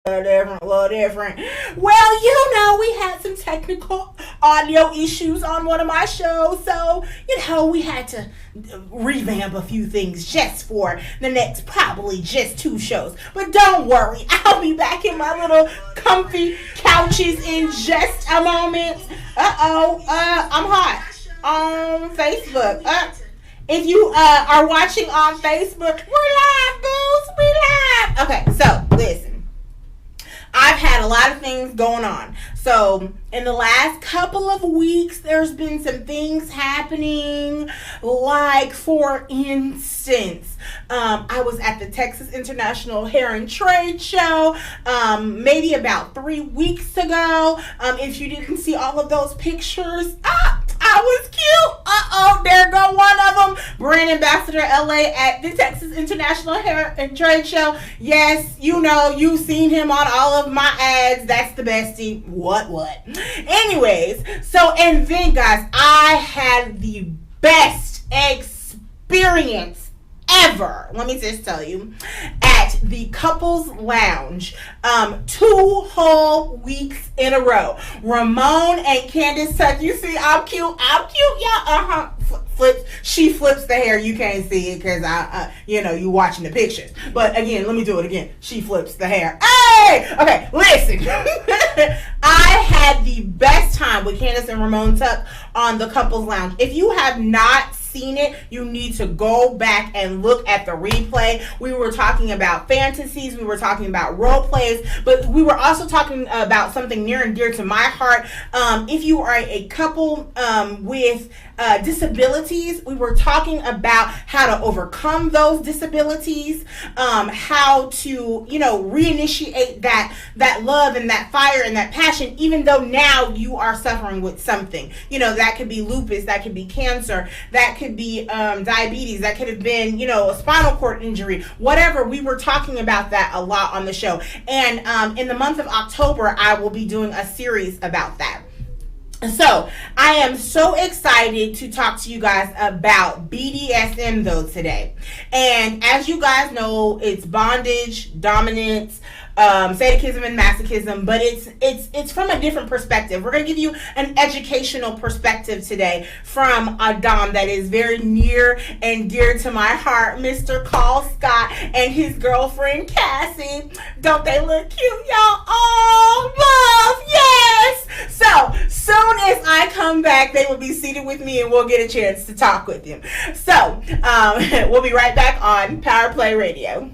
little different. Well, we had some technical audio issues on one of my shows, so we had to revamp a few things just for the next probably just 2 shows. But don't worry, I'll be back in my little comfy couches in just a moment. I'm hot on Facebook. If you are watching on Facebook, we're live, booze. We live. Okay, so listen. I've had a lot of things going on. So in the last couple of weeks, there's been some things happening. Like, for instance, I was at the Texas International Hair and Trade Show maybe about 3 weeks ago. If you didn't see all of those pictures, I was cute. There go one of them. Brand Ambassador LA at the Texas International Hair and Trade Show. Yes, you've seen him on all of my ads. That's the bestie. What? Anyways, and then guys, I had the best experience ever, let me just tell you, at the Couples Lounge, 2 whole weeks in a row. Ramon and Candace Tuck. You see, I'm cute, y'all. She flips the hair. You can't see it because you watching the pictures. But again, let me do it again. She flips the hair. Hey, okay, listen. I had the best time with Candace and Ramon Tuck on the Couples Lounge. If you have not seen it, you need to go back and look at the replay. We were talking about fantasies, we were talking about role plays, but we were also talking about something near and dear to my heart. If you are a couple with disabilities, we were talking about how to overcome those disabilities, how to reinitiate that love and that fire and that passion, even though now you are suffering with something. That could be lupus, that could be cancer, that could be diabetes, that could have been a spinal cord injury, whatever. We were talking about that a lot on the show, and in the month of October I will be doing a series about that. So I am so excited to talk to you guys about BDSM though today. And as you guys know, it's bondage, dominance, sadism and masochism, but it's from a different perspective. We're going to give you an educational perspective today from a Dom that is very near and dear to my heart, Mr. Carl Scott and his girlfriend Cassie. Don't they look cute, y'all? Oh, love, yes! So soon as I come back, they will be seated with me and we'll get a chance to talk with them. So we'll be right back on Power Play Radio.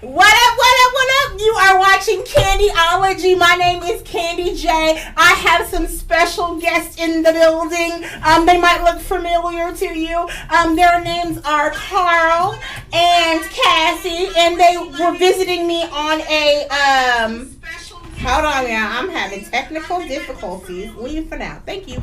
What up? You are watching Candyology. My name is Candy J. I have some special guests in the building. They might look familiar to you. Their names are Carl and Cassie, and they were visiting me on a hold on now, I'm having technical difficulties. Leave for now. Thank you.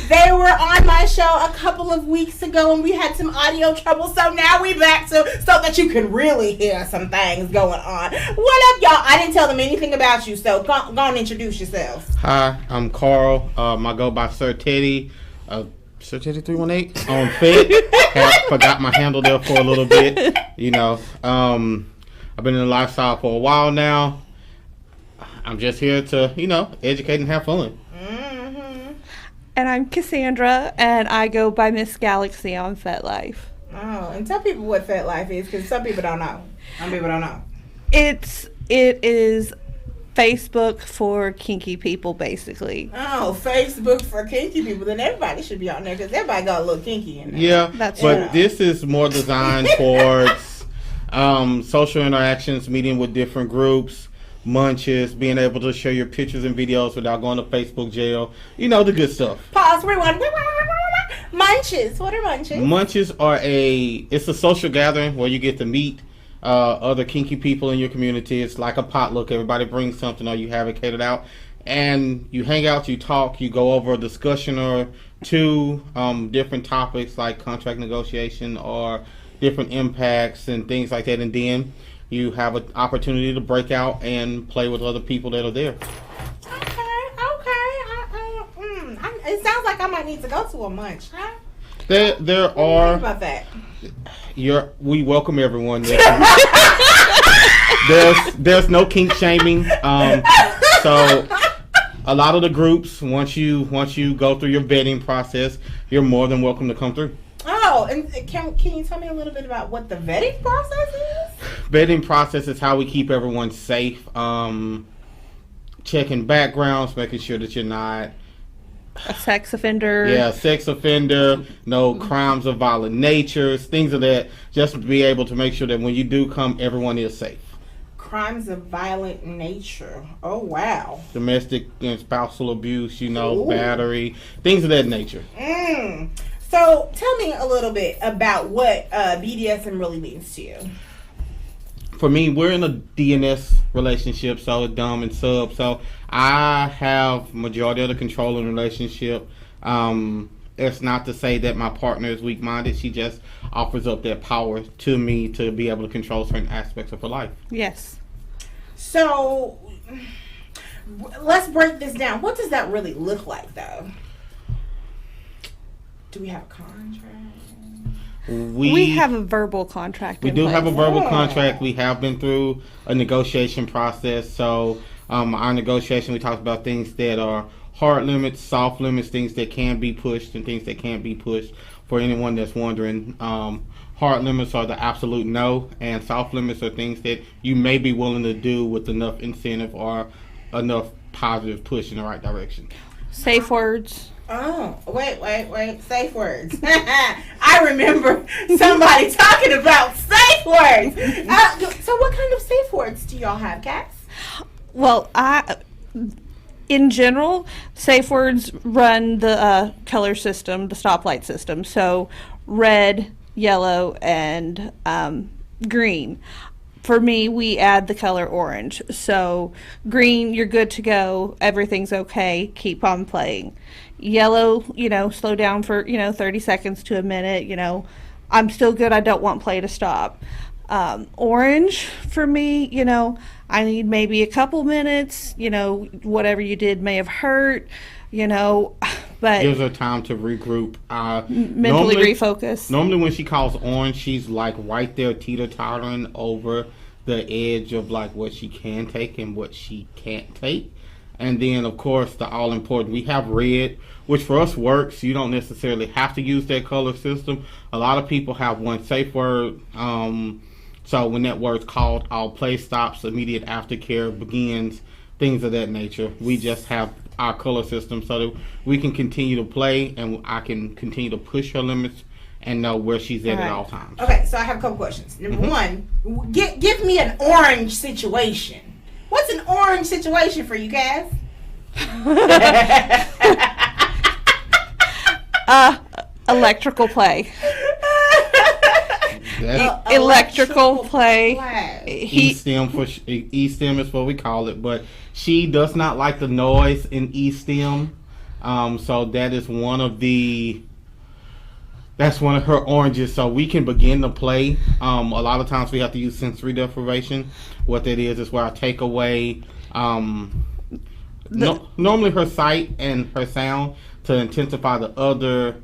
They were on my show a couple of weeks ago and we had some audio trouble, so now we back so that you can really hear some things going on. What up, y'all? I didn't tell them anything about you, so go and introduce yourselves. Hi, I'm Carl. I go by Sir Teddy. Sir Teddy 318 on Fit. Forgot my handle there for a little bit, I've been in the lifestyle for a while now. I'm just here to, educate and have fun. Mm-hmm. And I'm Cassandra, and I go by Miss Galaxy on FetLife. Oh, and tell people what FetLife is, because some people don't know. Some people don't know. It is Facebook for kinky people, basically. Oh, Facebook for kinky people. Then everybody should be on there, because everybody got a little kinky in there. Yeah, That's but true. this is more designed towards social interactions, meeting with different groups, munches, being able to share your pictures and videos without going to Facebook jail. The good stuff. Pause, rewind. Munches. What are munches? Munches are it's a social gathering where you get to meet other kinky people in your community. It's like a potluck. Everybody brings something or you have it catered out. And you hang out, you talk, you go over a discussion or two, different topics like contract negotiation or different impacts and things like that. And then you have an opportunity to break out and play with other people that are there. Okay. It sounds like I might need to go to a munch. Huh? There What do you are. think about that? We welcome everyone. There's no kink shaming. So a lot of the groups, once you go through your vetting process, you're more than welcome to come through. Oh, and can you tell me a little bit about what the vetting process is? Vetting process is how we keep everyone safe. Checking backgrounds, making sure that you're not A sex offender. sex offender, no crimes of violent natures, things of that. Just to be able to make sure that when you do come, everyone is safe. Crimes of violent nature. Oh, wow. Domestic and spousal abuse, Ooh. battery, things of that nature. So tell me a little bit about what BDSM really means to you. For me, we're in a DNS relationship, so Domme and sub. So I have majority of the control in the relationship. It's not to say that my partner is weak-minded. She just offers up that power to me to be able to control certain aspects of her life. Yes. So let's break this down. What does that really look like, though? Do we have a contract? We have a verbal contract. We in do place. have a verbal Yeah. contract. We have been through a negotiation process. So our negotiation, we talked about things that are hard limits, soft limits, things that can be pushed and things that can't be pushed. For anyone that's wondering, hard limits are the absolute no, and soft limits are things that you may be willing to do with enough incentive or enough positive push in the right direction. Safe words. Oh, wait. Safe words. I remember somebody talking about safe words. So what kind of safe words do y'all have, Cass? Well, in general, safe words run the color system, the stoplight system. So red, yellow, and green. For me, we add the color orange. So green, you're good to go. Everything's okay. Keep on playing. Yellow, slow down for, 30 seconds to a minute. I'm still good. I don't want play to stop. Orange, for me, I need maybe a couple minutes. Whatever you did may have hurt, but Gives her time to regroup. mentally refocus. Normally when she calls orange, she's like right there teeter-tottering over the edge of like what she can take and what she can't take. And then, of course, the all-important, we have red, which for us works. You don't necessarily have to use that color system. A lot of people have one safe word. So when that word's called, all play stops, immediate aftercare begins, things of that nature. We just have our color system so that we can continue to play and I can continue to push her limits and know where she's at all times. Okay, so I have a couple questions. Number one, give me an orange situation. What's an orange situation for you guys? Electrical play. That's Electrical play. E-stem is what we call it, but she does not like the noise in E-stem. So that is one of her oranges. So we can begin to play. A lot of times we have to use sensory deprivation. What that is where I take away normally her sight and her sound to intensify the other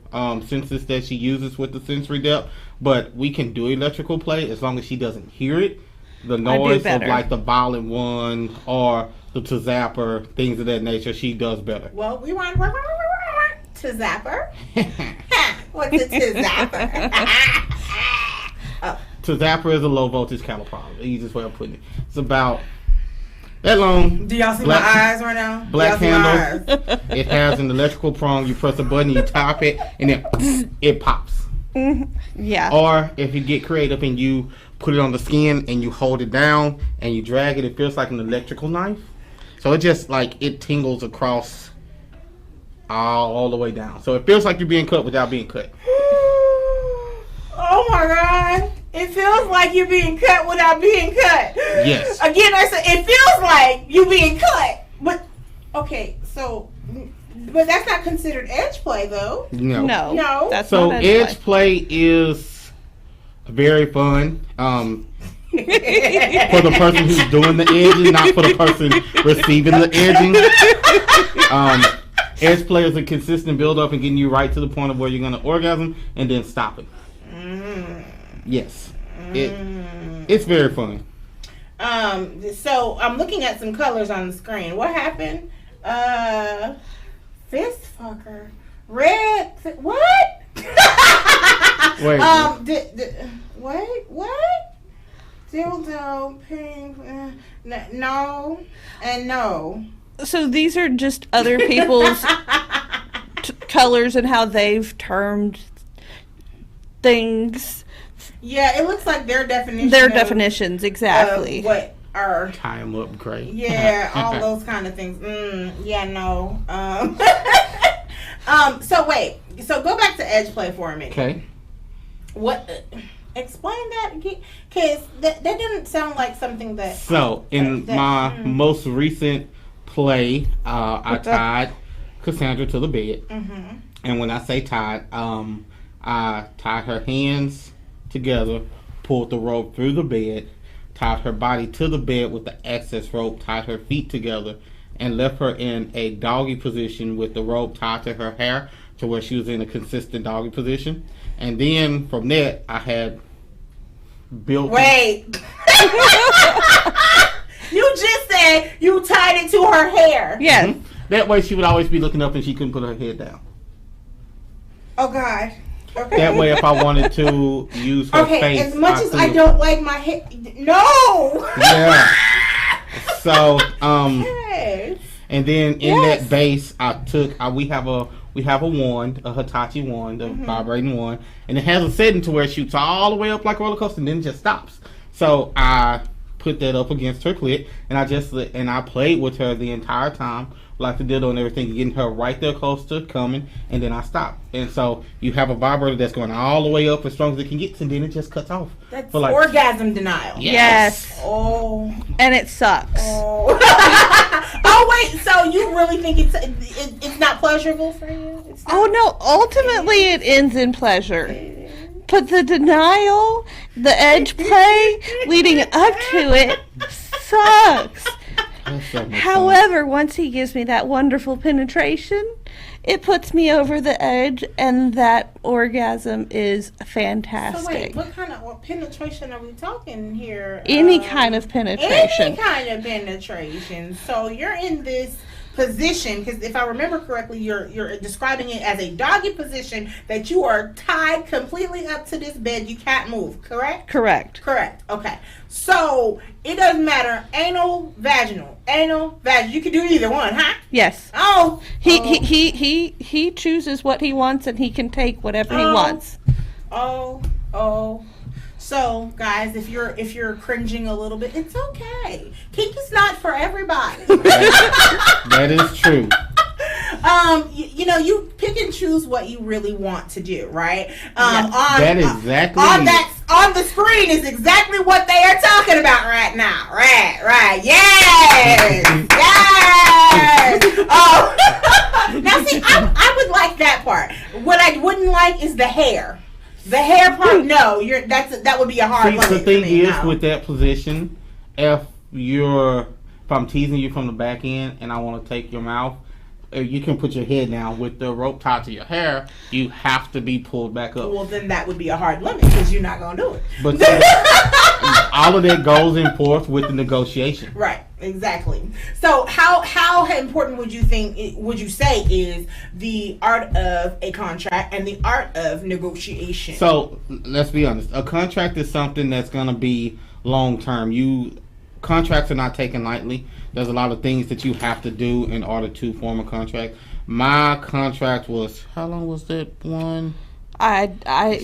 senses that she uses with the sensory depth. But we can do electrical play as long as she doesn't hear it. the noise of better. like the violent one or the to zapper, things of that nature, she does better. Well, we want to zapper. What's a to zapper? Oh. To zapper is a low voltage caliper. The easiest way of putting it. It's about that long. Do y'all see black, my eyes right now? Black Y'all see my handle. eyes? It has an electrical prong. You press a button, you tap it, and then it pops. Yeah. Or if you get creative and you put it on the skin and you hold it down and you drag it, it feels like an electrical knife. So it just like it tingles across all the way down. So it feels like you're being cut without being cut. Oh my God. It feels like you're being cut without being cut. Yes. Again, I said it feels like you being cut. But, okay, so, but that's not considered edge play though. No. No. That's So not edge play is very fun. For the person who's doing the edging, not for the person receiving the edging. Edge play is a consistent build up and getting you right to the point of where you're going to orgasm and then stopping. Yes. It's very fun. So I'm looking at some colors on the screen. What happened? Fist fucker. Red. What? Wait. What? Dildo, pink, no, and no. So these are just other people's colors and how they've termed things. Yeah, it looks like their definition. Their definitions, exactly. What are? Tie them up great. Yeah, all those kind of things. Yeah, no. So wait. So go back to edge play for a minute. Okay. What? Explain that again, because that didn't sound like something that. So in my most recent play, I tied Cassandra to the bed, and when I say tied, I tied her hands together, pulled the rope through the bed, tied her body to the bed with the excess rope, tied her feet together, and left her in a doggy position with the rope tied to her hair to where she was in a consistent doggy position. And then from there, I had built. Wait. You just said you tied it to her hair. Yeah. That way she would always be looking up and she couldn't put her head down. Oh, God. Okay. That way, if I wanted to use her face. As much as I could. don't like my hair. No. Yeah. So, Yes. and then in that base, I took. We have a wand, a Hitachi wand, a vibrating wand, and it has a setting to where it shoots all the way up like a roller coaster and then just stops. So I put that up against her clit, and I played with her the entire time, like the dildo and everything, getting her right there close to coming, and then I stopped. And so you have a vibrator that's going all the way up as strong as it can get, and then it just cuts off. That's like, orgasm denial. Yes. Oh. And it sucks. Oh. Oh wait. So you really think it's not pleasurable for you? It's not? Oh no, ultimately it ends in pleasure. But the denial, the edge play leading up to it sucks. That's so much fun. However, once he gives me that wonderful penetration, it puts me over the edge, and that orgasm is fantastic. So wait, what penetration are we talking here? Any kind of penetration. Any kind of penetration. So you're in this position, because if I remember correctly, you're describing it as a doggy position that you are tied completely up to this bed. You can't move, correct? Correct. Correct. Okay. So it doesn't matter, anal, vaginal. You can do either one, huh? Yes. Oh. He chooses what he wants, and he can take whatever he wants. Oh. So, guys, if you're cringing a little bit, it's okay. Kink is not for everybody. That is true. You pick and choose what you really want to do, right? That exactly. On the screen is exactly what they are talking about right now. Right. Yes. Yes. Oh. Now, see, I would like that part. What I wouldn't like is the hair. The hair part, no, that would be a hard limit. The thing for me, is, no. with that position, if I'm teasing you from the back end and I want to take your mouth, you can put your head down. With the rope tied to your hair, you have to be pulled back up. Well, then that would be a hard limit because you're not gonna do it. But all of that goes in forth with the negotiation. Right, exactly. So how important would you say is the art of a contract and the art of negotiation? So let's be honest. A contract is something that's gonna be long term. Contracts are not taken lightly. There's a lot of things that you have to do in order to form a contract. My contract was, how long was that one? I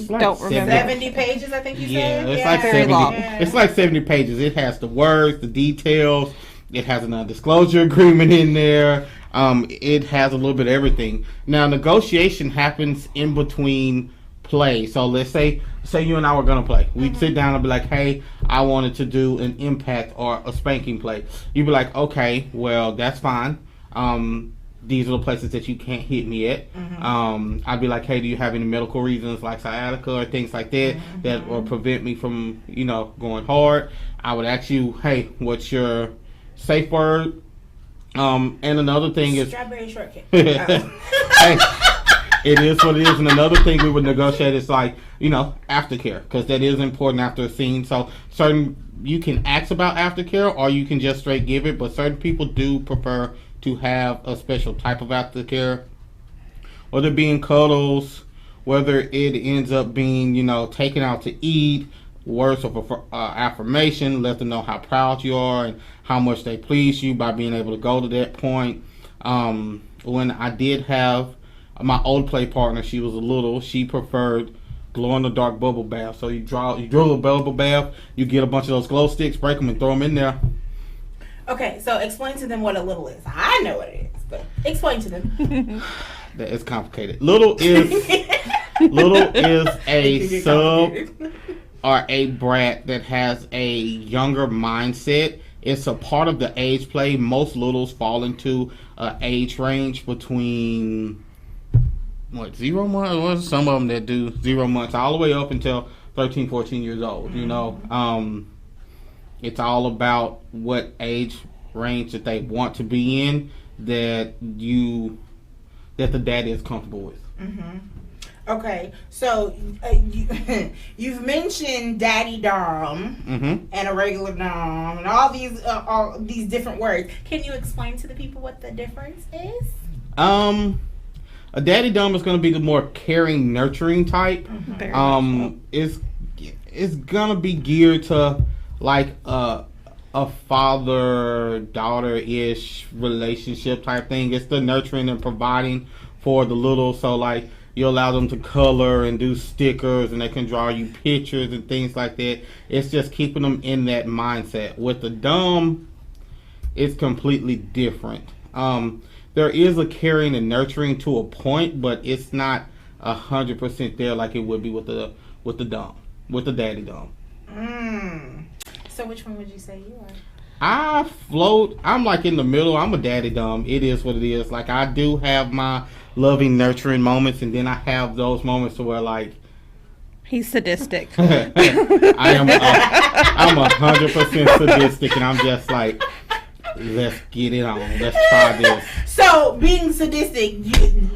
like don't remember. 70 pages, I think you said. It's like Very 70. long. It's like 70 pages. It has the words, the details. It has a non-disclosure agreement in there. It has a little bit of everything. Now, negotiation happens in between play. So let's say you and I were gonna play. We'd sit down and be like, hey, I wanted to do an impact or a spanking play. You'd be like, okay, well, that's fine. These are the places that you can't hit me at. I'd be like, hey, do you have any medical reasons like sciatica or things like that that will prevent me from, going hard? I would ask you, hey, what's your safe word? And another thing is strawberry shortcake. Hey, it is what it is. And another thing we would negotiate is like, aftercare, because that is important after a scene. So you can ask about aftercare or you can just straight give it, but certain people do prefer to have a special type of aftercare, whether it being cuddles, whether it ends up being, taken out to eat, words of affirmation, let them know how proud you are and how much they please you by being able to go to that point. When I did have my old play partner, she was she preferred glow-in-the-dark bubble bath. So you drill a bubble bath, you get a bunch of those glow sticks, break them, and throw them in there. Okay, so explain to them what a little is. I know what it is, but explain to them. It's complicated. Little is a sub or a brat that has a younger mindset. It's a part of the age play. Most littles fall into an age range between 0 months, or some of them that do 0 months all the way up until 13, 14 years old. It's all about what age range that they want to be in that the daddy is comfortable with. Okay, so you've mentioned daddy dom and a regular dom and all these different words. Can you explain to the people what the difference is? A daddy dom is going to be the more caring, nurturing type. It's gonna be geared to like a father-daughter-ish relationship type thing. It's the nurturing and providing for the little. So like you allow them to color and do stickers, and they can draw you pictures and things like that. It's just keeping them in that mindset. With the dom, it's completely different. There is a caring and nurturing to a point, but it's not 100% there like it would be with the dom, with the daddy dom. So which one would you say you are? I float. I'm like in the middle. I'm a daddy dom. It is what it is. Like I do have my loving, nurturing moments, and then I have those moments where like he's sadistic. I'm 100% sadistic, and I'm just like, let's get it on. Let's try this. So being sadistic,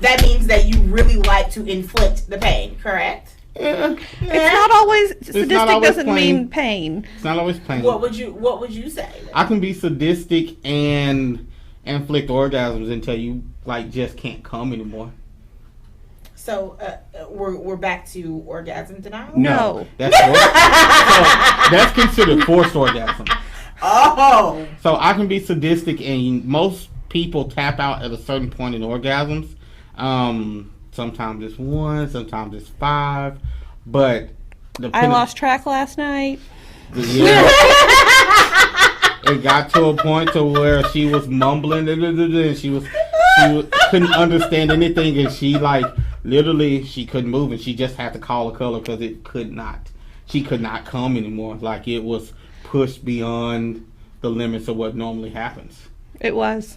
that means that you really like to inflict the pain, correct? Yeah. It's not always sadistic. Doesn't plain. mean pain. It's not always pain. What would you say? I can be sadistic and inflict orgasms until you like just can't come anymore. So we're back to orgasm denial. No. That's considered forced orgasm. Oh. So I can be sadistic, and most people tap out at a certain point in orgasms. Sometimes it's 1, sometimes it's 5, but I lost track last night. Yeah. It got to a point to where she was mumbling and she couldn't understand anything, and she like literally she couldn't move, and she just had to call a color because she could not come anymore. Like it was pushed beyond the limits of what normally happens. It was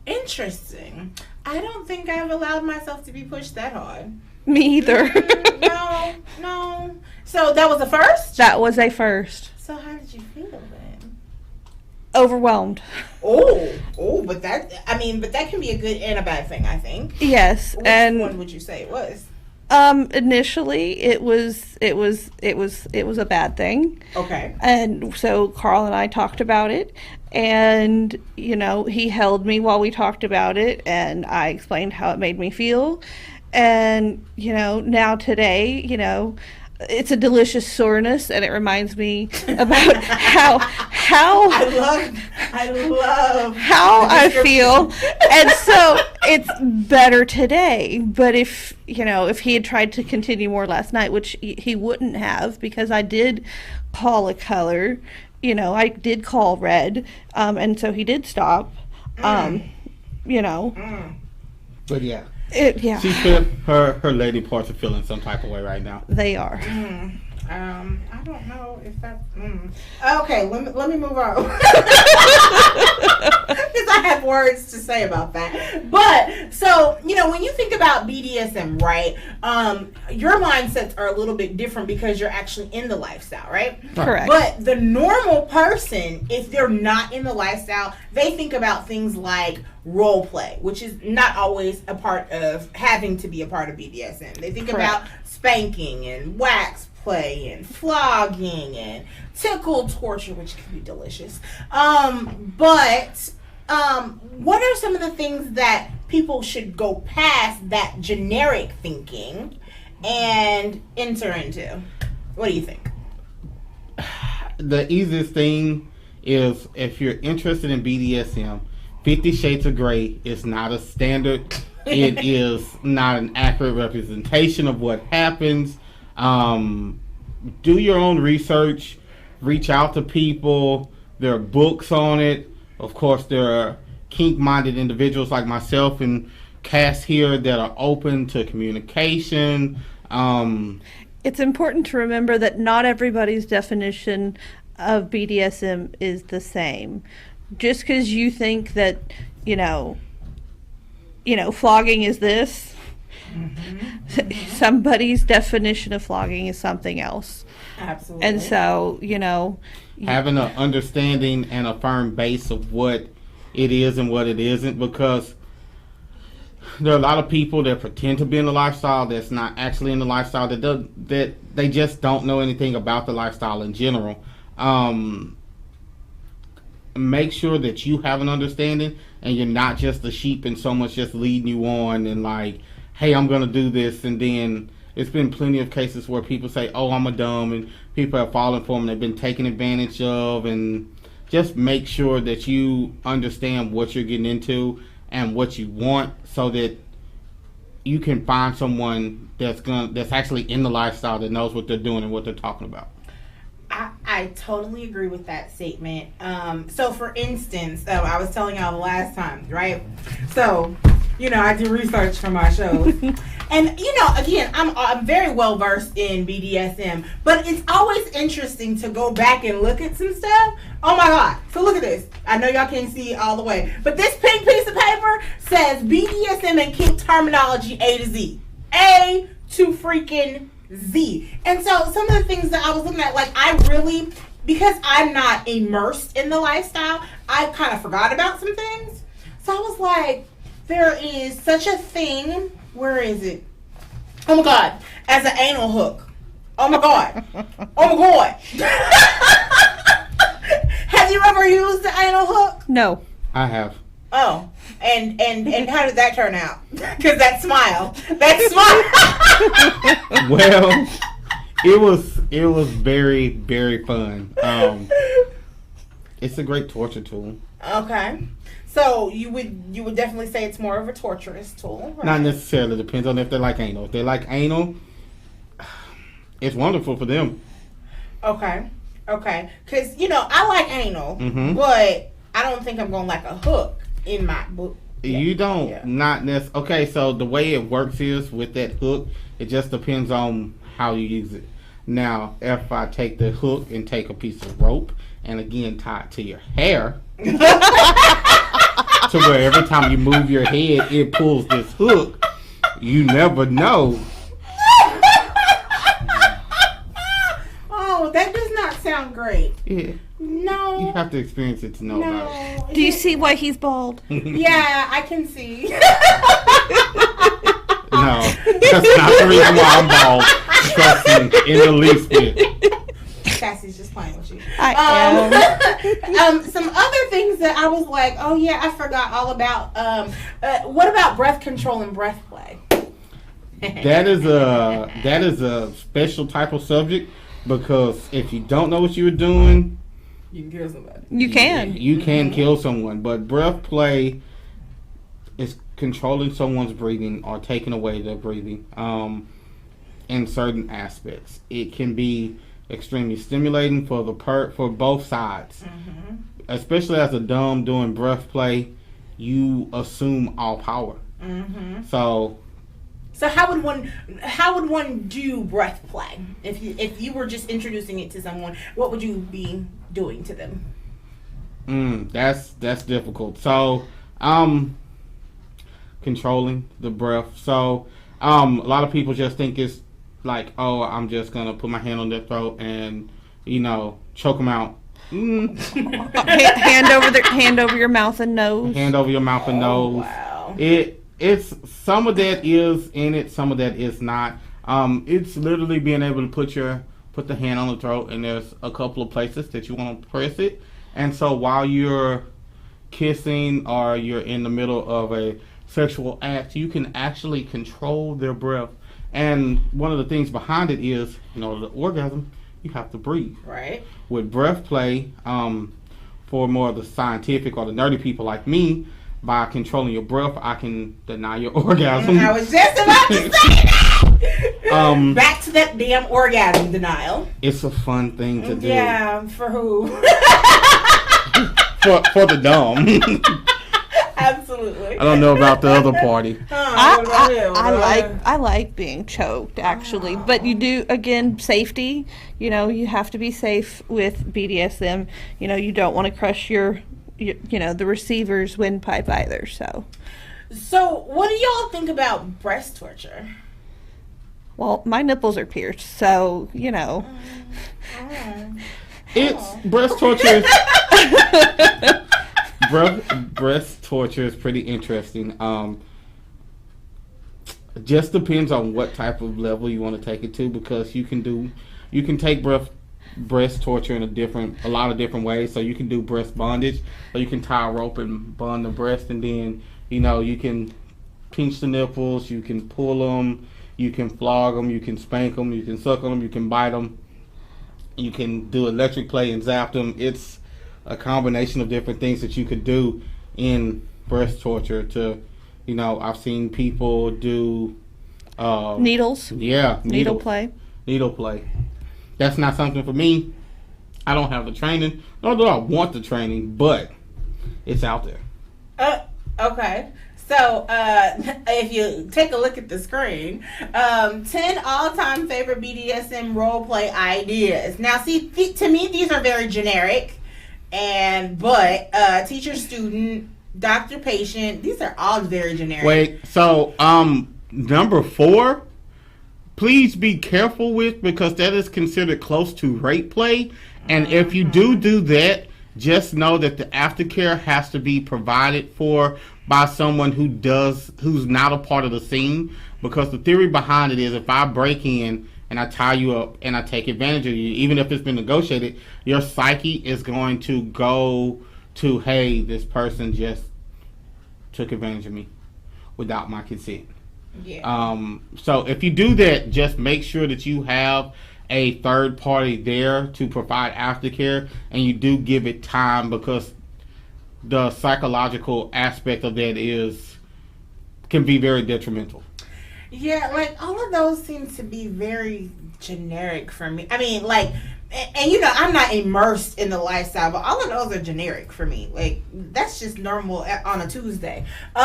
interesting. I don't think I've allowed myself to be pushed that hard. Me either. No. So that was a first? That was a first. So how did you feel then? Overwhelmed. But that can be a good and a bad thing, I think. Yes, Which and one would you say it was? Initially it was a bad thing. Okay. And so Carl and I talked about it, and he held me while we talked about it, and I explained how it made me feel. And now today, it's a delicious soreness, and it reminds me about how I love how I feel, and so it's better today. But if he had tried to continue more last night, which he wouldn't have, because I did call a color, I did call red, and so he did stop. But yeah. Yeah. She feel her lady parts are feeling some type of way right now. They are. I don't know if that's. Okay, let me move on. Because I have words to say about that. But so when you think about BDSM, right? Your mindsets are a little bit different because you're actually in the lifestyle, right? Correct. But the normal person, if they're not in the lifestyle, they think about things like role play, which is not always a part of having to be a part of BDSM. They think about spanking and wax play and flogging and tickle torture, which can be delicious. But what are some of the things that people should go past that generic thinking and enter into? What do you think? The easiest thing is, if you're interested in BDSM, 50 Shades of Grey is not a standard. It is not an accurate representation of what happens. Do your own research. Reach out to people. There are books on it. Of course, there are kink-minded individuals like myself and Cass here that are open to communication. It's important to remember that not everybody's definition of BDSM is the same. Just because you think that, flogging is this, somebody's definition of flogging is something else. Absolutely. And so, having an understanding and a firm base of what it is and what it isn't, because there are a lot of people that pretend to be in the lifestyle that's not actually in the lifestyle, that they just don't know anything about the lifestyle in general. Make sure that you have an understanding and you're not just the sheep and someone's just leading you on and like, hey, I'm going to do this. And then it's been plenty of cases where people say, oh, I'm a Domme, and people have fallen for them. They've been taken advantage of. And just make sure that you understand what you're getting into and what you want, so that you can find someone that's actually in the lifestyle, that knows what they're doing and what they're talking about. I totally agree with that statement. So for instance, I was telling y'all the last time, right? So, I do research for my shows. And, again, I'm very well versed in BDSM, but it's always interesting to go back and look at some stuff. Oh my God. So look at this. I know y'all can't see it all the way, but this pink piece of paper says BDSM and kink terminology A to Z. A to freaking Z. And so some of the things that I was looking at, like, because I'm not immersed in the lifestyle, I kind of forgot about some things. So I was like, there is such a thing. Where is it? Oh my God. As an anal hook. Oh my God. Oh my God. Have you ever used the anal hook? No. I have. Oh. And how did that turn out? Because that smile. Well, it was very, very fun. It's a great torture tool. Okay. So you would definitely say it's more of a torturous tool, right? Not necessarily. Depends on if they like anal. If they like anal, it's wonderful for them. Okay. Because, I like anal, but I don't think I'm going to like a hook in my book. Yeah. You don't, not necessarily. Okay, so the way it works is with that hook, it just depends on how you use it. Now, if I take the hook and take a piece of rope and again tie it to your hair, to where every time you move your head, it pulls this hook, you never know. Oh, that does not sound sound great. Yeah. No. You have to experience it to know about it. Do you see why he's bald? Yeah, I can see. No, that's not the reason why I'm bald. Trust me, in the least bit. Cassie's just playing with you. I am. Some other things that I was like, oh yeah, I forgot all about. What about breath control and breath play? That is a special type of subject, because if you don't know what you're doing, You can kill somebody. You can. You can kill someone. But breath play is controlling someone's breathing or taking away their breathing in certain aspects. It can be extremely stimulating for both sides. Mm-hmm. Especially as a Domme doing breath play, you assume all power. Mm-hmm. So how would one do breath play? If you were just introducing it to someone, what would you be doing to them? That's difficult. So controlling the breath. So a lot of people just think it's like, oh, I'm just gonna put my hand on their throat and choke them out. Hand over your mouth and nose. Hand over your mouth and nose. Wow. It's some of that is in it, some of that is not. It's literally being able to put the hand on the throat, and there's a couple of places that you want to press it. And so while you're kissing or you're in the middle of a sexual act, you can actually control their breath. And one of the things behind it is, the orgasm, you have to breathe. Right. With breath play, for more of the scientific or the nerdy people like me, by controlling your breath, I can deny your orgasm. I was just about to say that. Back to that damn orgasm denial. It's a fun thing to do. Yeah, for who? for the Domme. Absolutely. I don't know about the other party. I like being choked, actually, but you do, again, safety. You have to be safe with BDSM. You don't want to crush the receiver's windpipe either. So what do y'all think about breast torture? Well, my nipples are pierced, so It's breast torture. Breast torture is pretty interesting. Just depends on what type of level you want to take it to, because you can take breast torture in a lot of different ways. So you can do breast bondage, so you can tie a rope and bond the breast, and then you can pinch the nipples, you can pull them, you can flog them, you can spank them, you can suck on them, you can bite them, you can do electric play and zap them. It's a combination of different things that you could do in breast torture. I've seen people do needles. Yeah, needle play. Needle play. That's not something for me. I don't have the training. Nor do I want the training, but it's out there. Okay. So, if you take a look at the screen, 10 all-time favorite BDSM roleplay ideas. Now, see, to me, these are very generic. But teacher, student, doctor, patient, these are all very generic. Wait, so number 4, please be careful with, because that is considered close to rape play. And if you do that, just know that the aftercare has to be provided for by someone who's not a part of the scene, because the theory behind it is, if I break in and I tie you up and I take advantage of you, even if it's been negotiated, your psyche is going to go to, hey, this person just took advantage of me without my consent. Yeah. So if you do that, just make sure that you have a third party there to provide aftercare, and you do give it time, because the psychological aspect of that can be very detrimental. Yeah, like, all of those seem to be very generic for me. I mean, like, and I'm not immersed in the lifestyle, but all of those are generic for me. Like, that's just normal on a Tuesday. You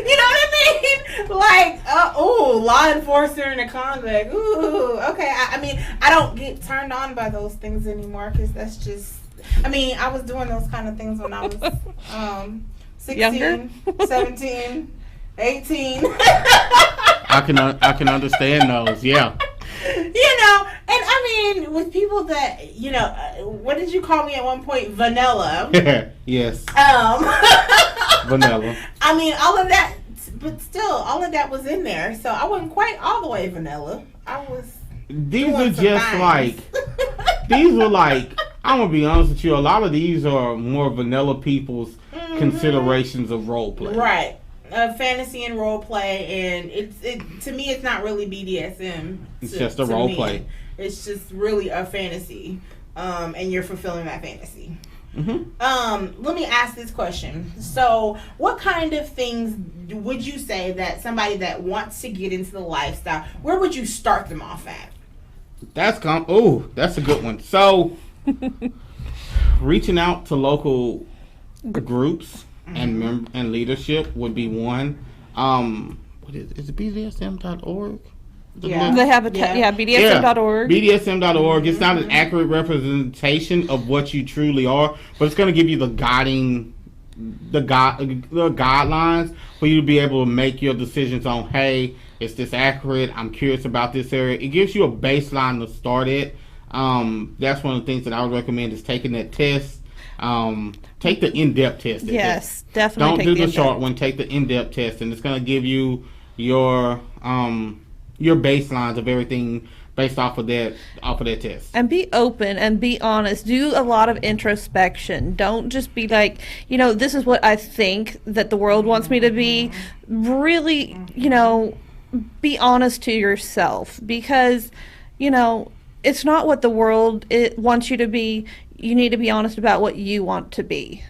know what I mean? Like, law enforcer and a convict. Ooh, okay. I mean, I don't get turned on by those things anymore, because that's just, I was doing those kind of things when I was 16, Younger? 17, 18. I can understand those, yeah. and I mean, with people that, what did you call me at one point? Vanilla. Yes. Vanilla. I mean, all of that, but still, all of that was in there. So I wasn't quite all the way vanilla. I was. These are just like, these were like, I'm going to be honest with you, a lot of these are more vanilla people's considerations of role play. Right. Fantasy and role play, and it to me, it's not really BDSM. It's just a role play. It's just really a fantasy, and you're fulfilling that fantasy. Mm-hmm. Let me ask this question. So, what kind of things would you say that somebody that wants to get into the lifestyle, where would you start them off at? That's a good one. So, reaching out to local groups and leadership would be one. What is it? BDSM.org? Yeah. They have BDSM.org. BDSM.org. It's not an accurate representation of what you truly are, but it's going to give you the guidelines for you to be able to make your decisions on, hey, is this accurate? I'm curious about this area. It gives you a baseline to start it. That's one of the things that I would recommend is taking that test. Take the in-depth test. Yes, definitely. Don't do the short one. Take the in-depth test, and it's going to give you your baselines of everything based off of that test. And be open and be honest. Do a lot of introspection. Don't just be like, this is what I think that the world wants me to be. Really, be honest to yourself, because, it's not what the world wants you to be. You need to be honest about what you want to be.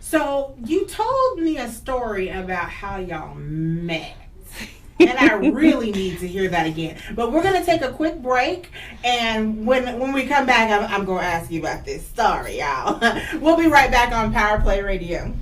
So you told me a story about how y'all met. And I really need to hear that again. But we're going to take a quick break. And when we come back, I'm going to ask you about this story, y'all. We'll be right back on Power Play Radio.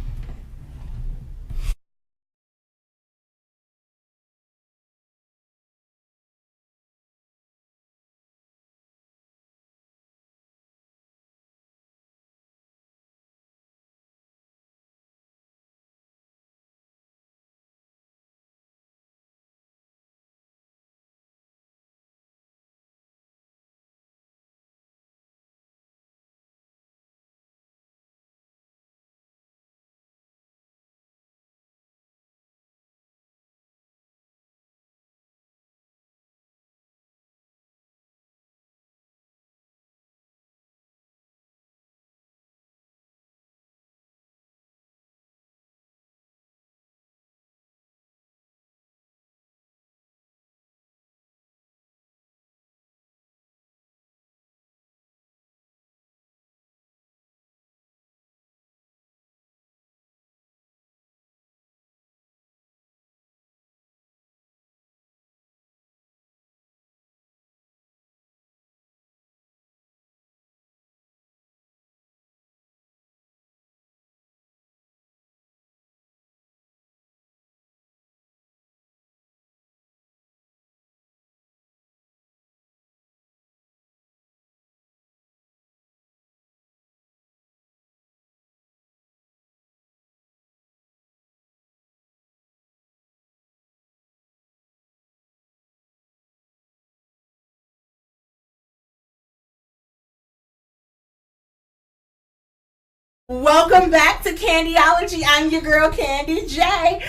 Welcome back to Candyology. I'm your girl, Candy J.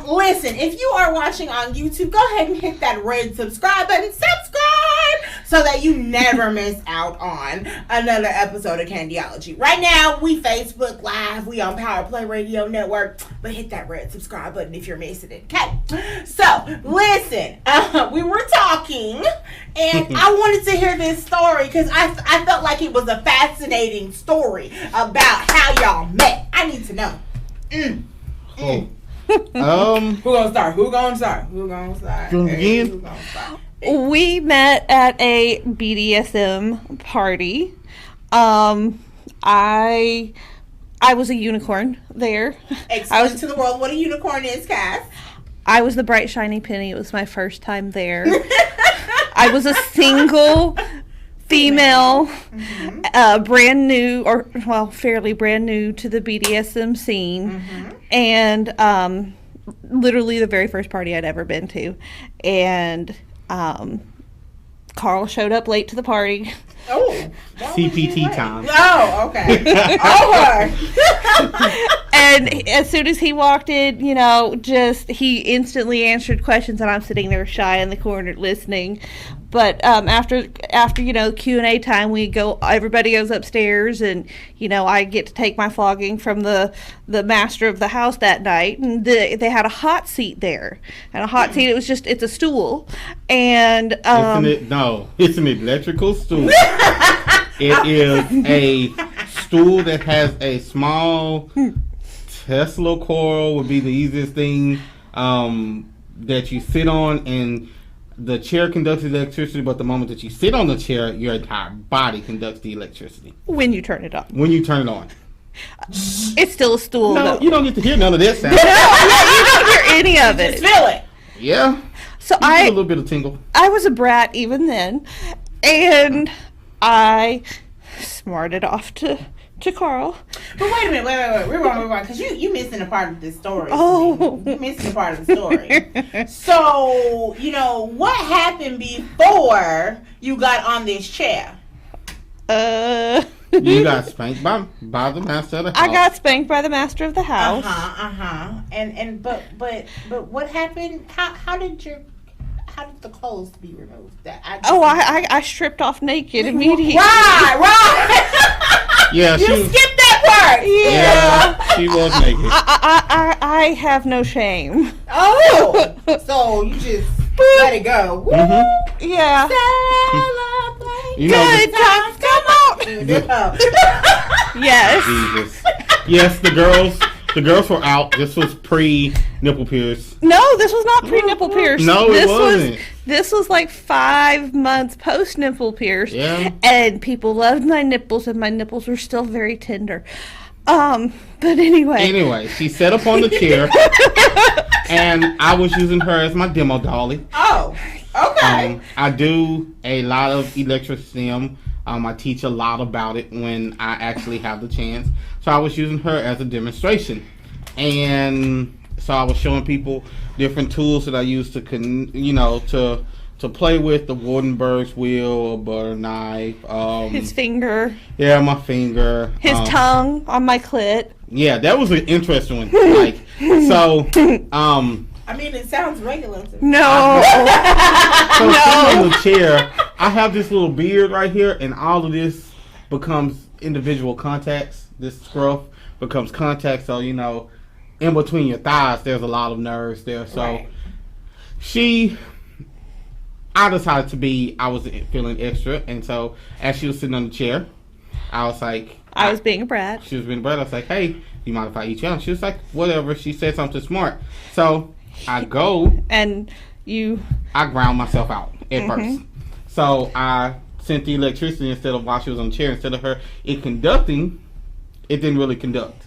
Listen, if you are watching on YouTube, go ahead and hit that red subscribe button. Subscribe! So that you never miss out on another episode of Candyology. Right now, we Facebook Live. We on Power Play Radio Network. But hit that red subscribe button if you're missing it, okay? So, listen. We were talking, and I wanted to hear this story because I felt like it was a fascinating story about how y'all met. I need to know. Who gonna start? Who gonna start? Again? Who gonna start? We met at a BDSM party. I was a unicorn there. Explain to the world what a unicorn is, Cass. I was the bright shiny penny. It was my first time there. I was a single female, brand new, fairly brand new to the BDSM scene, and literally the very first party I'd ever been to, and Carl showed up late to the party. Oh, CPT time. Oh, okay. Over. And as soon as he walked in, you know, just he instantly answered questions, and I'm sitting there shy in the corner listening. But after you know Q&A time, everybody goes upstairs, and you know I get to take my flogging from the master of the house that night, and they had a hot seat there, and a hot seat it's a stool, and it's an electrical stool. It is a stool that has a small Tesla coil would be the easiest thing that you sit on, and the chair conducts electricity, but the moment that you sit on the chair, your entire body conducts the electricity. When you turn it on. When you turn it on. It's still a stool, No, though. you don't get to hear none of that sound. You don't hear any of it. Just feel it. Yeah. So You get a little bit of tingle. I was a brat even then, and I smarted off to Carl. But wait a minute, wait. We're wrong, because you missing a part of this story. Oh. You missing a part of the story. So, you know, what happened before you got on this chair? You got spanked by the master of the house. I got spanked by the master of the house. And but what happened? How did the clothes be removed? I stripped off naked immediately. Right. Yeah, You skipped that part. Yeah, she was naked. I have no shame. Oh, so you just let it go. Mm-hmm. Yeah. Celebrate. You know, Good times come on. Yes. Jesus. Yes, the girls were out. This was pre-nipple pierce. No, this was not pre-nipple pierce. No, it wasn't. This was like 5 months post-nipple pierce. Yeah. And people loved my nipples, and my nipples were still very tender. But anyway. Anyway, she sat up on the chair, and I was using her as my demo dolly. Oh, okay. I do a lot of electric stim. I teach a lot about it when I actually have the chance. So I was using her as a demonstration. And so I was showing people different tools that I use to play with, the Wardenberg's wheel, a butter knife. His finger. Yeah, my finger. His tongue on my clit. Yeah, that was an interesting one. I mean, it sounds regular. No. So sitting on the chair, I have this little beard right here, and all of this becomes individual contacts. This scruff becomes contacts, so you know, in between your thighs, there's a lot of nerves there. So Right. I decided I was feeling extra, and so as she was sitting on the chair, I was like, I was being a brat. She was being a brat. I was like, hey, do you mind if I eat you out? She was like, whatever. She said something smart. So I go. And I ground myself out at first. So I sent the electricity while she was on the chair, instead of her conducting, it didn't really conduct.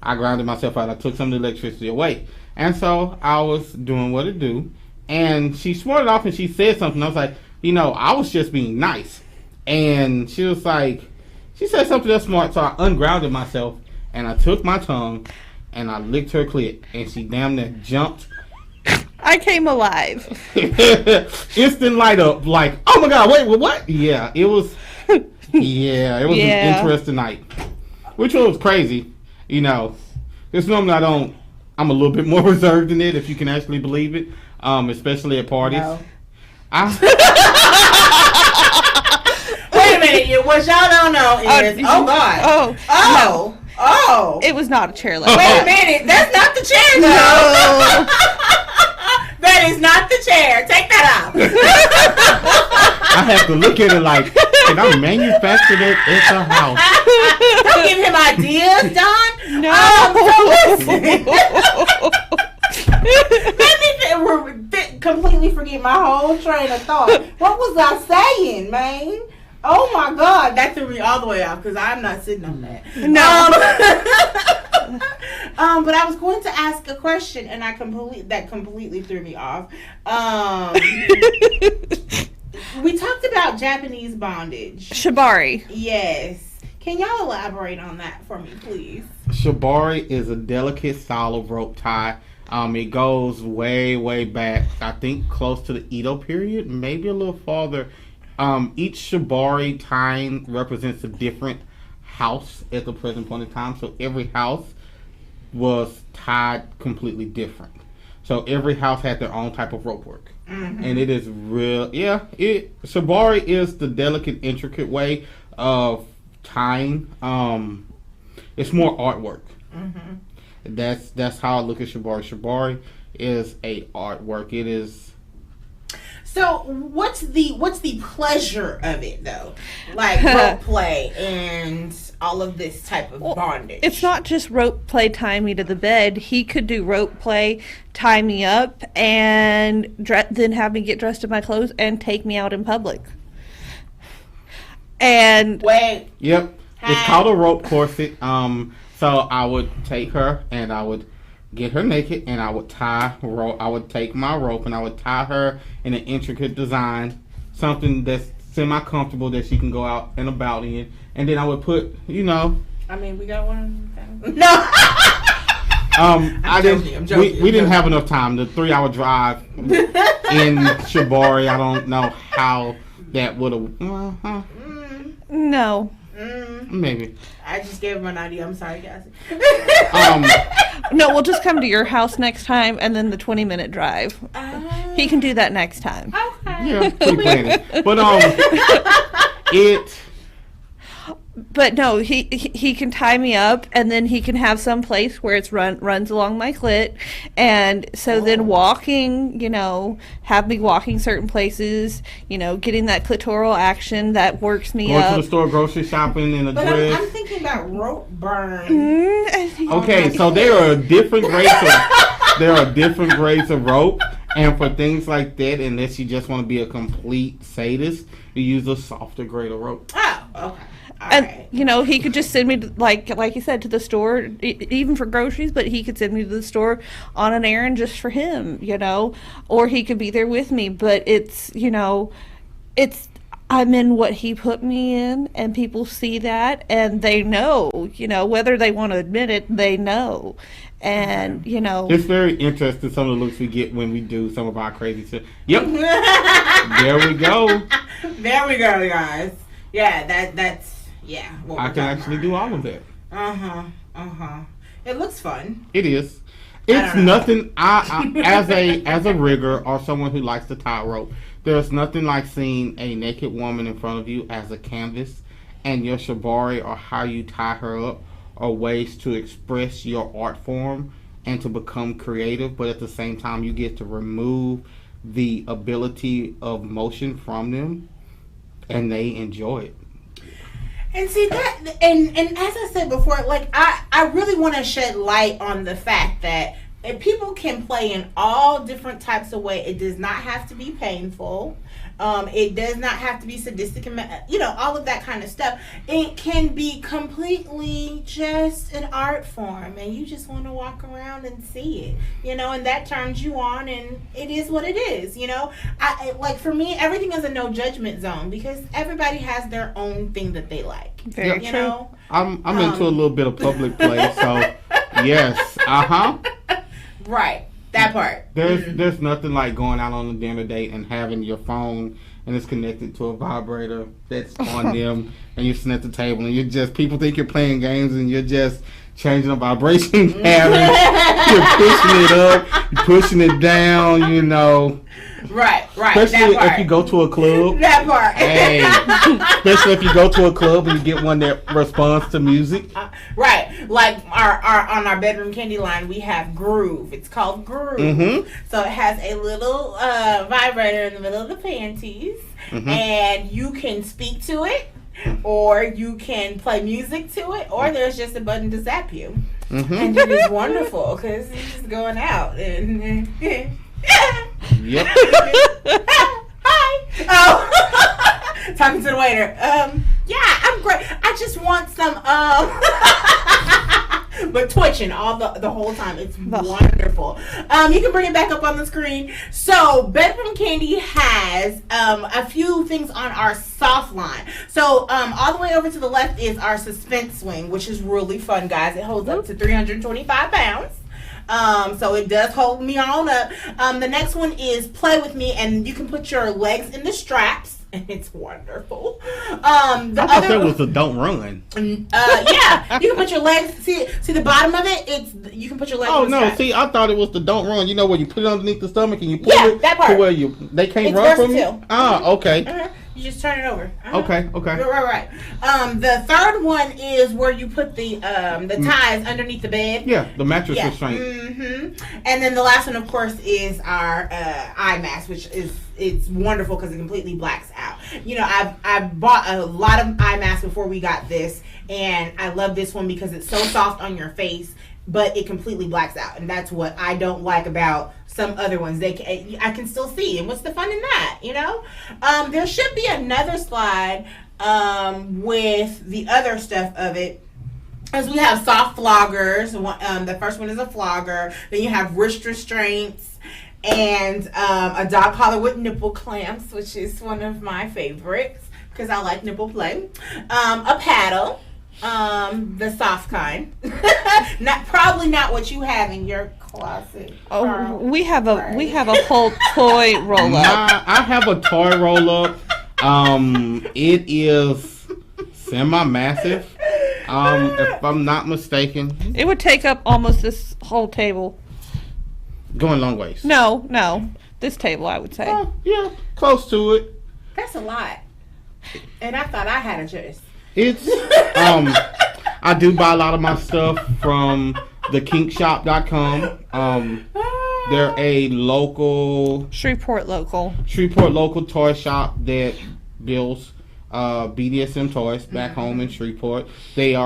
I grounded myself out. I took some of the electricity away. And so I was doing what it do. And she smarted off and she said something. I was like, I was just being nice. And she was like, she said something that's smart. So I ungrounded myself and I took my tongue and I licked her clit. And she damn near jumped. I came alive. Instant light up, like, oh my God, wait, what? Yeah, it was an interesting night. Which was crazy, Because normally I'm a little bit more reserved in it, if you can actually believe it, especially at parties. No. Wait a minute, what y'all don't know is, Oh. It was not a chair like Wait a minute, that's not the chair, though. No. That is not the chair. Take that out. I have to look at it like, can I manufacture that at the house? Don't give him ideas, Don. No. Let me completely forget my whole train of thought. What was I saying, man? Oh my God, that threw me all the way off because I'm not sitting on that. No. But I was going to ask a question, and that completely threw me off. We talked about Japanese bondage. Shibari. Yes. Can y'all elaborate on that for me, please? Shibari is a delicate style of rope tie. It goes way, way back. I think close to the Edo period, maybe a little farther Each shibari tying represents a different house at the present point in time. So every house was tied completely different. So every house had their own type of rope work. And it is real. Yeah, shibari is the delicate, intricate way of tying. It's more artwork. That's how I look at shibari. Shibari is a artwork. It is. So what's the pleasure of it though? Like rope play and all of this type of bondage. It's not just rope play, tie me to the bed. He could do rope play, tie me up, and then have me get dressed in my clothes and take me out in public. And wait. Yep. It's called a rope corset. So I would take her and I would get her naked, and I would tie rope. I would take my rope and I would tie her in an intricate design, something that's semi-comfortable that she can go out and about in. And then I would put, I mean, we got one. No. I'm joking. We didn't have enough time. The 3-hour drive in Shibari, I don't know how that would have. No. Maybe. I just gave him an idea. I'm sorry, guys. No, we'll just come to your house next time, and then the 20-minute drive. He can do that next time. Okay. Yeah, pretty planning. But But no, he can tie me up, and then he can have some place where it's runs along my clit, and so then walking, have me walking certain places, getting that clitoral action that works me going up. to the store, grocery shopping in a dress. I'm thinking about rope burn. Okay, so there are different grades of rope, and for things like that, unless you just want to be a complete sadist, you use a softer grade of rope. Oh, okay. And he could just send me like you said, to the store, even for groceries. But he could send me to the store on an errand just for him, or he could be there with me. But it's I'm in what he put me in, and people see that, and they know, whether they want to admit it, they know, and it's very interesting some of the looks we get when we do some of our crazy stuff. Yep, there we go. There we go, guys. Yeah, that's. Yeah, I can actually do all of that. It looks fun. It is. It's nothing. I as a rigger or someone who likes to tie rope, there's nothing like seeing a naked woman in front of you as a canvas, and your shibari or how you tie her up are ways to express your art form and to become creative. But at the same time, you get to remove the ability of motion from them, and they enjoy it. And see that, and as I said before, like I really want to shed light on the fact that people can play in all different types of ways. It does not have to be painful. It does not have to be sadistic, all of that kind of stuff. It can be completely just an art form, and you just want to walk around and see it, and that turns you on, and it is what it is, like for me, everything is a no judgment zone because everybody has their own thing that they like. Very true. I'm into a little bit of public play, so yes, right. That part. There's nothing like going out on a dinner date and having your phone and it's connected to a vibrator that's on them, and you're sitting at the table and people think you're playing games and you're just changing the vibration pattern. You're pushing it up, you're pushing it down, Right. Especially if you go to a club. That part. Hey, especially if you go to a club and you get one that responds to music. Right. Like on our bedroom candy line, we have Groove. It's called Groove. So it has a little vibrator in the middle of the panties, and you can speak to it, or you can play music to it, or there's just a button to zap you. And it is wonderful because it's just going out and. Yep. Hi. Oh, talking to the waiter. Yeah, I'm great. I just want some. But twitching all the whole time. It's wonderful. You can bring it back up on the screen. So Bedroom Candy has a few things on our soft line. So all the way over to the left is our suspense swing, which is really fun, guys. It holds up to 325 pounds. So it does hold me on up. The next one is Play With Me, and you can put your legs in the straps and it's wonderful. I thought that was the don't run. Yeah, you can put your legs. See the bottom of it. You can put your legs. Oh in the no! sky. See, I thought it was the don't run. You know where you put it underneath the stomach and you pull it that part. to where they can't It's run versatile. from you. Ah, okay. You just turn it over. Okay. Right. The third one is where you put the ties underneath the bed. Yeah, the mattress Yeah. restraint. And then the last one, of course, is our eye mask, which it's wonderful because it completely blacks out. You know, I bought a lot of eye masks before we got this, and I love this one because it's so soft on your face, but it completely blacks out, and that's what I don't like about some other ones. I can still see, and what's the fun in that? You know, there should be another slide with the other stuff of it. As we have soft floggers. The first one is a flogger. Then you have wrist restraints and a dog collar with nipple clamps, which is one of my favorites because I like nipple play. A paddle, the soft kind. Probably not what you have in your closet. Oh, Carl. we have a whole toy roll up. I have a toy roll up. It is semi-massive. If I'm not mistaken, It would take up almost this whole table. going long ways. No, this table I would say. Yeah, close to it. That's a lot. And I thought I had a choice. It's I do buy a lot of my stuff from thekinkshop.com. They're a local Shreveport local. toy shop that builds BDSM toys back home in Shreveport. They do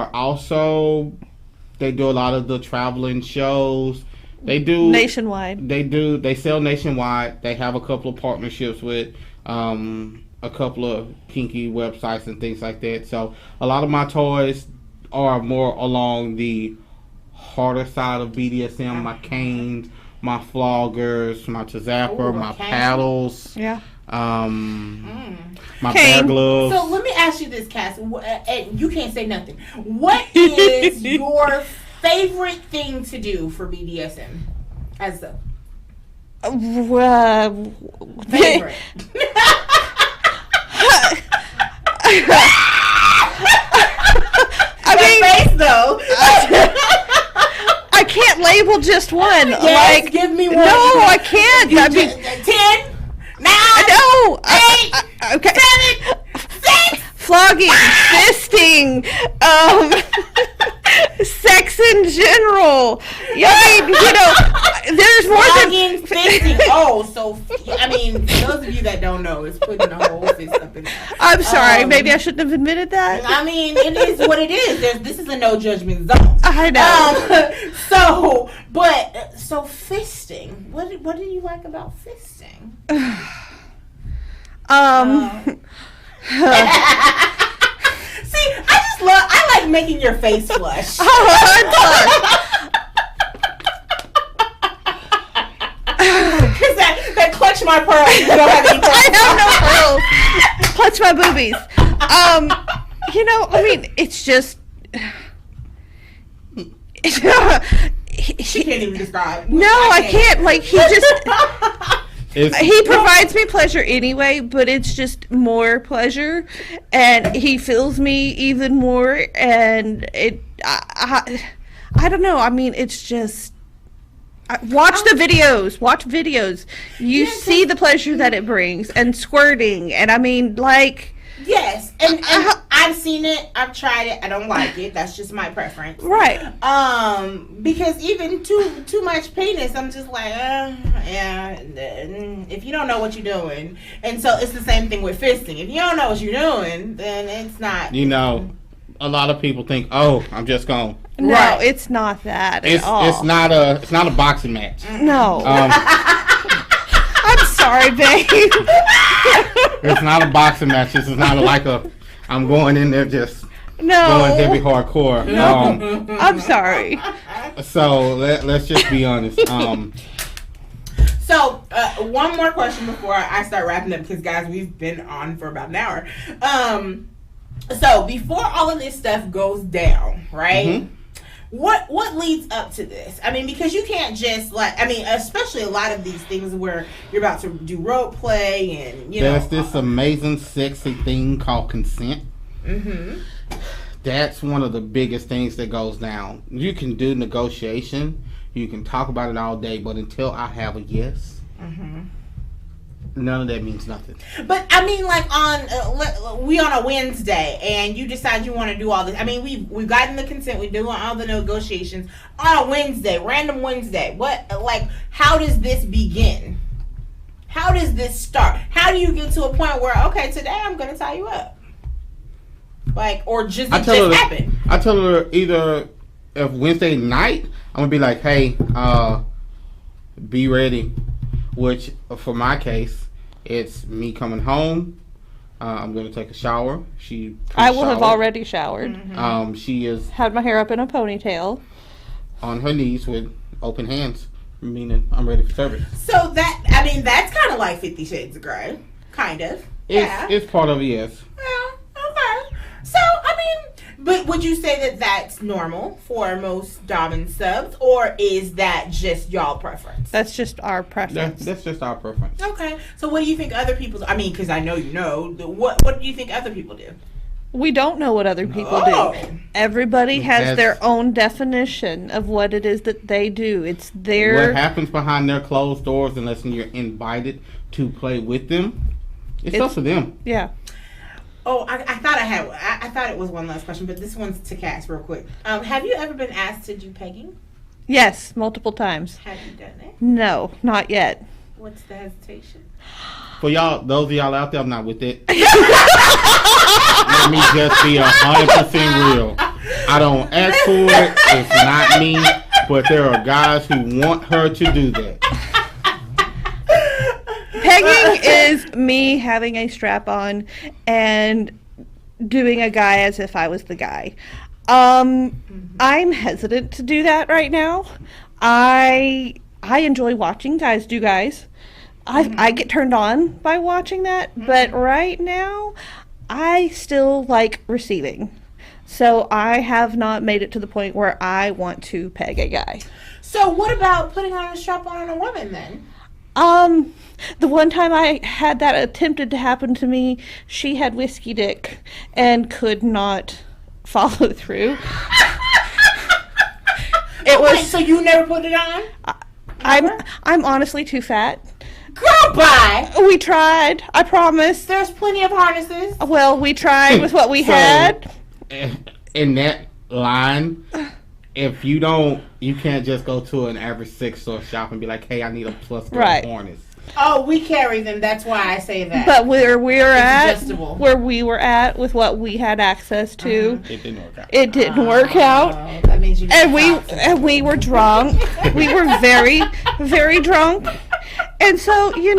a lot of the traveling shows. They do Nationwide. They sell nationwide. They have a couple of partnerships with a couple of kinky websites and things like that. So a lot of my toys are more along the harder side of BDSM. My canes, my floggers, my zapper, my paddles. Yeah. My bear gloves. So let me ask you this, Cass. And you can't say nothing. What is your favorite thing to do for BDSM? As a favorite. I mean, face though. I can't label just one. Yes, like, give me one. No, I can't. I mean, 10, 9, no. 8, Okay. 7, 6. Flogging, fisting, sex in general. Yeah, I mean, there's more Flogging, than fisting. Oh, so I mean, those of you that don't know, it's putting a whole fist up in there. I'm sorry. Maybe I shouldn't have admitted that. I mean, it is what it is. This is a no judgment zone. I know. So fisting. What do you like about fisting? See, I like making your face flush. Because that clutch my pearls. You don't have any pearls. I have no pearls. Clutch my boobies. I mean, it's just. She can't even describe. No, I can't. Like, he just. It's, He provides me pleasure anyway, but it's just more pleasure, and he fills me even more, and I don't know. I mean, it's just watch the videos. Watch videos. You see the pleasure that it brings, and squirting, and I mean, like. Yes, and I've seen it. I've tried it. I don't like it. That's just my preference. Right. Because even too much penis, I'm just like, yeah. If you don't know what you're doing, and so it's the same thing with fisting. If you don't know what you're doing, then it's not. A lot of people think, oh, I'm just going. No, Right. it's not that at all. It's not a boxing match. No. I'm sorry, babe. It's not a boxing match. This is not I'm going in there just going heavy hardcore. I'm sorry. So let's just be honest. So, one more question before I start wrapping up, because guys, we've been on for about an hour. So before all of this stuff goes down, right? what leads up to this? I mean, because you can't just especially a lot of these things where you're about to do role play and there's this amazing sexy thing called consent. Mm-hmm. That's one of the biggest things that goes down. You can do negotiation, you can talk about it all day, but until I have a yes, none of that means nothing. But I mean, like we on a Wednesday, and you decide you want to do all this. I mean, we've gotten the consent, we're doing all the negotiations on a Wednesday, random Wednesday. How does this begin? How does this start? How do you get to a point where, okay, today I'm going to tie you up? Or just happen? I tell her either if Wednesday night, I'm going to be like, hey, be ready. Which, for my case, it's me coming home. I'm going to take a shower. I will have already showered. Mm-hmm. She is... Had my hair up in a ponytail. On her knees with open hands, meaning I'm ready for service. So that's kind of like 50 Shades of Grey. Kind of. It's part of it, yes. Yeah, okay. So, but would you say that that's normal for most Dom and subs, or is that just y'all preference? That's just our preference. That's just our preference. Okay. So what do you think other people do? I mean, because I know you know. What do you think other people do? We don't know what other people do. Everybody has their own definition of what it is that they do. It's their... What happens behind their closed doors, unless you're invited to play with them, it's up to them. Yeah. Oh, I thought I thought it was one last question, but this one's to Cass real quick. Have you ever been asked to do pegging? Yes, multiple times. Have you done it? No, not yet. What's the hesitation? For y'all, those of y'all out there, I'm not with it. Let me just be 100% real. I don't ask for it. It's not me. But there are guys who want her to do that. Pegging is me having a strap on and doing a guy as if I was the guy. I'm hesitant to do that right now. I enjoy watching guys do guys. I get turned on by watching that, but right now I still like receiving. So I have not made it to the point where I want to peg a guy. So what about putting on a strap on a woman then? The one time I had that attempted to happen to me, she had whiskey dick and could not follow through. So you never put it on? I'm honestly too fat. Girl, bye. We tried. I promise. There's plenty of harnesses. Well, we tried with what we had. In that line, if you can't just go to an average sex store shop and be like, hey, I need a plus girl harness. Oh, we carry them. That's why I say that. But where we were at with what we had access to, it didn't work out. It didn't work out. That means you. And we were drunk. We were very, very drunk. And so, you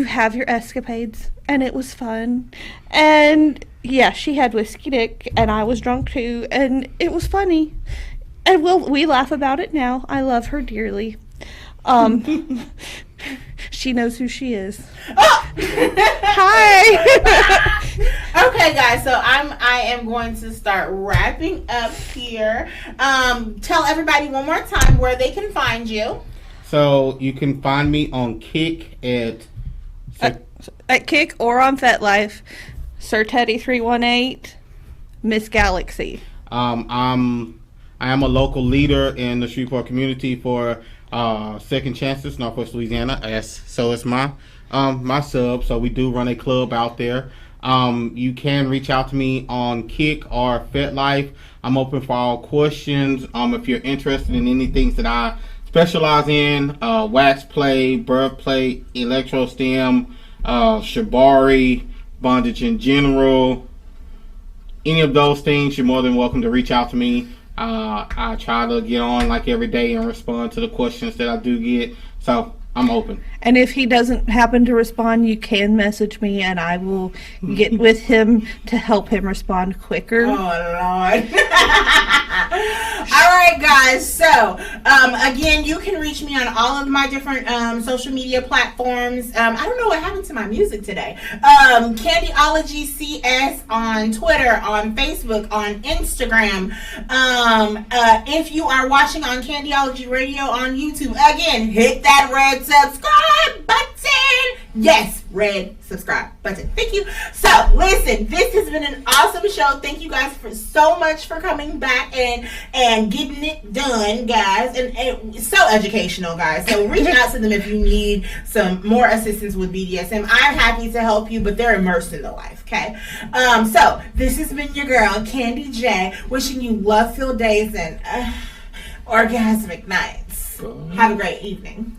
have your escapades, and it was fun. And yeah, she had whiskey dick, and I was drunk too, and it was funny. And we laugh about it now. I love her dearly. She knows who she is. Oh! Hi. Okay, guys. So I am going to start wrapping up here. Tell everybody one more time where they can find you. So you can find me on Kick at Kick or on FetLife. Sir Teddy 318, Miss Galaxy. I am a local leader in the Shreveport community for Second Chances, Northwest Louisiana. So is my sub. So we do run a club out there. You can reach out to me on Kick or FetLife. I'm open for all questions. If you're interested in any things that I specialize in, wax play, birth play, electro stem, shibari, bondage in general, any of those things, you're more than welcome to reach out to me. I try to get on like every day and respond to the questions that I do get. So I'm open. And if he doesn't happen to respond, you can message me and I will get with him to help him respond quicker. Oh, Lord. All right, guys. So, again, you can reach me on all of my different social media platforms. I don't know what happened to my music today. Candyology CS on Twitter, on Facebook, on Instagram. If you are watching on Candyology Radio on YouTube, again, hit that red subscribe button. Yes, red subscribe button. Thank you. So, listen, this has been an awesome show. Thank you guys for so much for coming back and getting it done, guys. And it's so educational, guys. So reach out to them if you need some more assistance with BDSM. I'm happy to help you, but they're immersed in the life, okay? So this has been your girl, Candy J, wishing you love-filled days and orgasmic nights. Have a great evening.